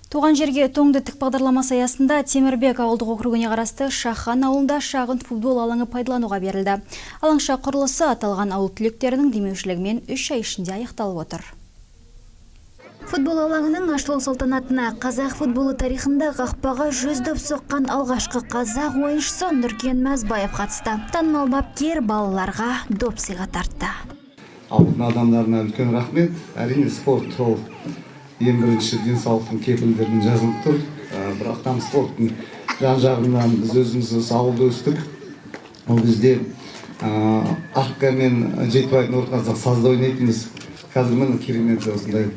Туған жерге тоңды тік бағдарламасы аясында Темірбек ауылдық округіне қарасты Шахан ауылында шағын футбол алаңы пайдалануға берілді. Алаңша құрылысы аталған ауыл түлектерінің демеушілігімен 3 ай ішінде аяқталып отыр. Футбол алаңының ашылу салтанатына қазақ футболы тарихында қақпаға 100 доп соққан алғашқы қазақ ойыншысы Нұркен Мәзбаев қатысты. Танымал бапкер балаларға доп сыйға тартты. Ауылдың адамдарына үлкен рахмет. Әрине спорт ол ең бірінші денсаулықтың кепілдерін жазылып тұр. Бірақ там спорттың жан-жағынан біз өзіміз ауылда өстік. Ол кезде Аққа мен Жетібайдың ортасында сазда ойнайтынбыз. Қазір міне керемет осындай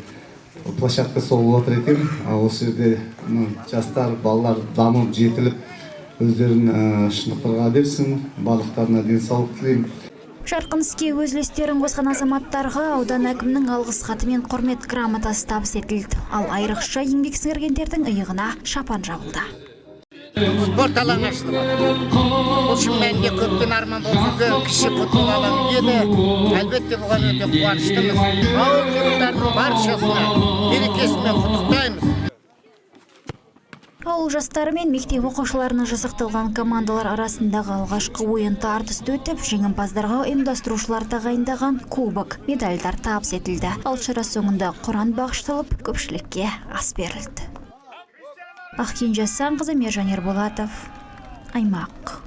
площадка соғылып отыр екен. Осы жерде жастар, балалар дамып, жетіліп, өздерін шынықтыра берсін. Барлықтарына денсаулық тілеймін. Жарқын іске өз үлестерін қосқан азаматтарға аудан әкімінің алғыс хаты мен құрмет грамотасы табыс етілді. Ал айрықша еңбек сіңіргендердің иығына шапан жабылды. Спорт алаңы ашылды. Бұл шын мәнінде көптен арман болып жүрген кіші футбол алаңы еді. Әлбетте бұған өте қуаныштымыз. Ауыл тұрғындардың баршасына мерекесімен құттықтаймыз. Ауыл жастары мен мектеп оқушыларына жасақталған командалар арасындағы алғашқы ойын тартысты өтіп, жеңімпаздарға ұйымдастырушылар тағайындаған кубок, медальдар табыс етілді. Ал шара соңында Құран бағышталып, көпшілікке ас берілді. Ақкенже Санқызы, Мержан Ерболатов, Аймақ.